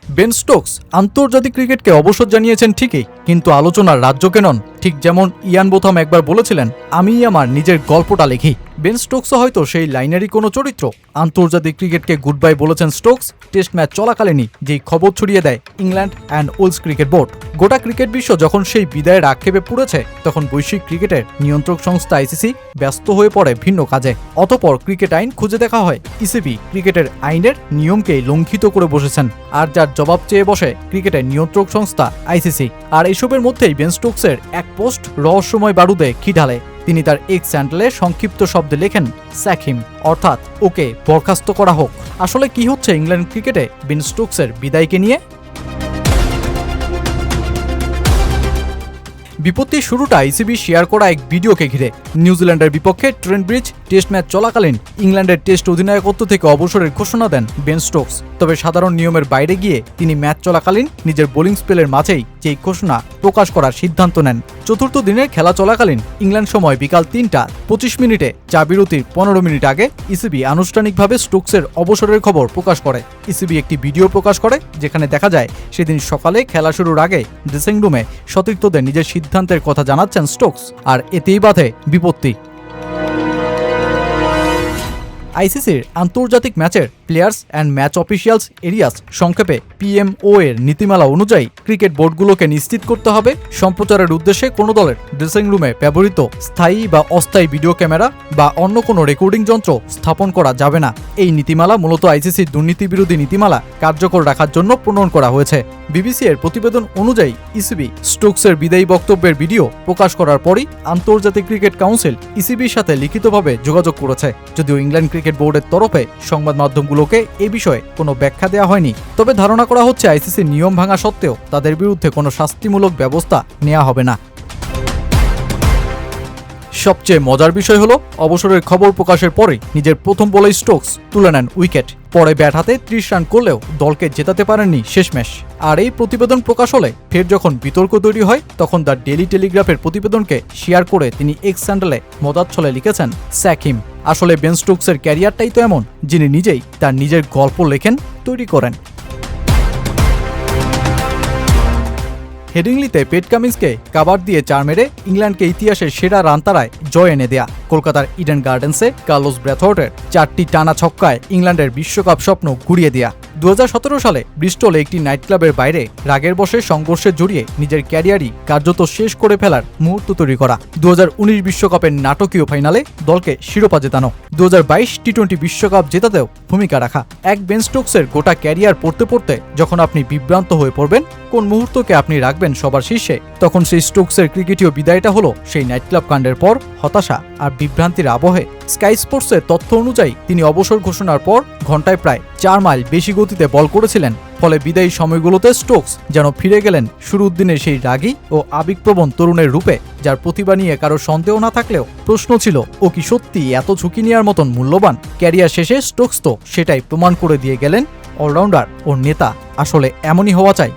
Ben Stokes আন্তর্জাতিক ক্রিকেটকে অবসর জানিয়েছেন ঠিকই, কিন্তু আলোচনার রাজ্যকে নন। ঠিক যেমন ইয়ান বোথাম একবার বলেছিলেন, আমিই আমার নিজের গল্পটা লিখি। বেন স্টোকসও হয়তো সেই লাইনেরই কোনো চরিত্র। আন্তর্জাতিক ক্রিকেটকে গুড বাই বলেছেন স্টোকস টেস্ট ম্যাচ চলাকালীনই, যেই খবর ছড়িয়ে দেয় England and Wales cricket board. গোটা ক্রিকেট বিশ্ব যখন সেই বিদায়ের আক্ষেপে পুড়েছে, তখন বৈশ্বিক ক্রিকেটের নিয়ন্ত্রক সংস্থা আইসিসি ব্যস্ত হয়ে পড়ে ভিন্ন কাজে। অতঃপর ক্রিকেট আইন খুঁজে দেখা হয়। ইসিবি ক্রিকেটের আইনের নিয়মকেই লঙ্ঘিত করে বসেছেন, আর যার জবাব চেয়ে বসে ক্রিকেটের নিয়ন্ত্রক সংস্থা আইসিসি। আর এসবের মধ্যেই বেন স্টোকসের এক পোস্ট রহস্যময় বারুদে ঘি ঢালে। তিনি তার এক্স হ্যান্ডেলে সংক্ষিপ্ত শব্দে লেখেন স্যাক হিম, অর্থাৎ ওকে বরখাস্ত করা হোক। আসলে কি হচ্ছে ইংল্যান্ড ক্রিকেটে বেন স্টোকসের বিদায়কে নিয়ে? বিপত্তির শুরুটা ইসিবি শেয়ার করা এক ভিডিওকে ঘিরে। নিউজিল্যান্ডের বিপক্ষে ট্রেন্ট ব্রিজ টেস্ট ম্যাচ চলাকালীন ইংল্যান্ডের টেস্ট অধিনায়কত্ব থেকে অবসরের ঘোষণা দেন বেন স্টোকস। তবে সাধারণ নিয়মের বাইরে গিয়ে তিনি ম্যাচ চলাকালীন নিজের বোলিং স্পেলের মাঝেই যেই ঘোষণা প্রকাশ করার সিদ্ধান্ত নেন। চতুর্থ দিনের খেলা চলাকালীন ইংল্যান্ড সময় বিকাল 3:25 চা বিরতির 15 মিনিট আগে ইসিবি আনুষ্ঠানিকভাবে স্টোকসের অবসরের খবর প্রকাশ করে। ইসিবি একটি ভিডিও প্রকাশ করে, যেখানে দেখা যায় সেদিন সকালে খেলা শুরুর আগে ড্রেসিং রুমে সতীর্থদের নিজের সিদ্ধান্তের কথা জানাচ্ছেন স্টোকস, আর এতেই বাধে বিপত্তি। আইসিসির আন্তর্জাতিক ম্যাচের players and match officials areas, সংক্ষেপে পিএমও এর নীতিমালা অনুযায়ী ক্রিকেট বোর্ডগুলোকে নিশ্চিত করতে হবে সম্প্রচারের উদ্দেশ্যে কোনো দলের ড্রেসিং রুমে ব্যবহৃত স্থায়ী বা অস্থায়ী ভিডিও ক্যামেরা বা অন্য কোনো রেকর্ডিং যন্ত্র স্থাপন করা যাবে না। এই নীতিমালা মূলত আইসিসির দুর্নীতি বিরোধী নীতিমালা কার্যকর রাখার জন্য প্রণয়ন করা হয়েছে। বিবিসি এর প্রতিবেদন অনুযায়ী ইসিবি স্টোকসের বিদায়ী বক্তব্যের ভিডিও প্রকাশ করার পরই আন্তর্জাতিক ক্রিকেট কাউন্সিল ইসিবির সাথে লিখিতভাবে যোগাযোগ করেছে। যদিও ইংল্যান্ড ক্রিকেট বোর্ডের তরফে সংবাদ মাধ্যমগুলোকে এ বিষয়ে কোনো ব্যাখ্যা দেওয়া হয়নি। তবে ধারণা করা হচ্ছে আইসিসির নিয়ম ভাঙা সত্ত্বেও তাদের বিরুদ্ধে কোনো শাস্তিমূলক ব্যবস্থা নেওয়া হবে না। সবচেয়ে মজার বিষয় হলো, অবসরের খবর প্রকাশের পরে নিজের প্রথম বলেই স্টোকস তুলে নেন উইকেট। পরে ব্যাট হাতে 30 রান করলেও দলকে জেতাতে পারেননি শেষমেশ। আর এই প্রতিবেদন প্রকাশ হলে ফের যখন বিতর্ক তৈরি হয়, তখন দ্য ডেইলি টেলিগ্রাফের প্রতিবেদনকে শেয়ার করে তিনি এক্স হ্যান্ডেলে মদাচ্ছলে লিখেছেন স্যাক হিম। আসলে বেন স্টোকসের ক্যারিয়ারটাই তো এমন, যিনি নিজেই তার নিজের গল্প লেখেন, তৈরি করেন। হেডিংলিতে পেট কামিন্সকে কাভার দিয়ে 4 মেরে ইংল্যান্ডকে ইতিহাসের সেরা রান তারায় জয় এনে দেয়া। কলকাতার ইডেন গার্ডেন্সে কার্লোস ব্র্যাথওয়ার্থের 4টি টানা ছক্কায় ইংল্যান্ডের বিশ্বকাপ স্বপ্ন ঘুরিয়ে দেয়া। 2017 সালে ব্রিস্টলে একটি নাইট ক্লাবের বাইরে রাগের বশে সংঘর্ষে জড়িয়ে নিজের ক্যারিয়ারই কার্যত শেষ করে ফেলার মুহূর্ত তৈরি করা। 2019 বিশ্বকাপের নাটকীয় ফাইনালে দলকে শিরোপা জেতানো। 2022 টি-20 বিশ্বকাপ জেতাতেও ভূমিকা রাখা। এক বেন স্টোকসের গোটা ক্যারিয়ার পড়তে পড়তে যখন আপনি বিভ্রান্ত হয়ে পড়বেন কোন মুহূর্তকে আপনি রাখবেন সবার শীর্ষে, তখন সেই স্টোকসের ক্রিকেটীয় বিদায়টা হলো সেই নাইট ক্লাব কাণ্ডের পর হতাশা আর বিভ্রান্তির আবহে। স্কাই স্পোর্টসের তথ্য অনুযায়ী তিনি অবসর ঘোষণার পর ঘন্টায় প্রায় 4 মাইল বেশি গতিতে বল করেছিলেন। ফলে বিদায়ী সময়গুলোতে স্টোকস যেন ফিরে গেলেন শুরুর দিনে সেই রাগী ও আবেগপ্রবণ তরুণের রূপে, যার প্রতিভা নিয়ে কারো সন্দেহ না থাকলেও প্রশ্ন ছিল, ও কি সত্যি এত ঝুঁকি নেওয়ার মতন মূল্যবান? ক্যারিয়ার শেষে স্টোকস তো সেটাই প্রমাণ করে দিয়ে গেলেন। অলরাউন্ডার ও নেতা আসলে এমনই হওয়া চাই।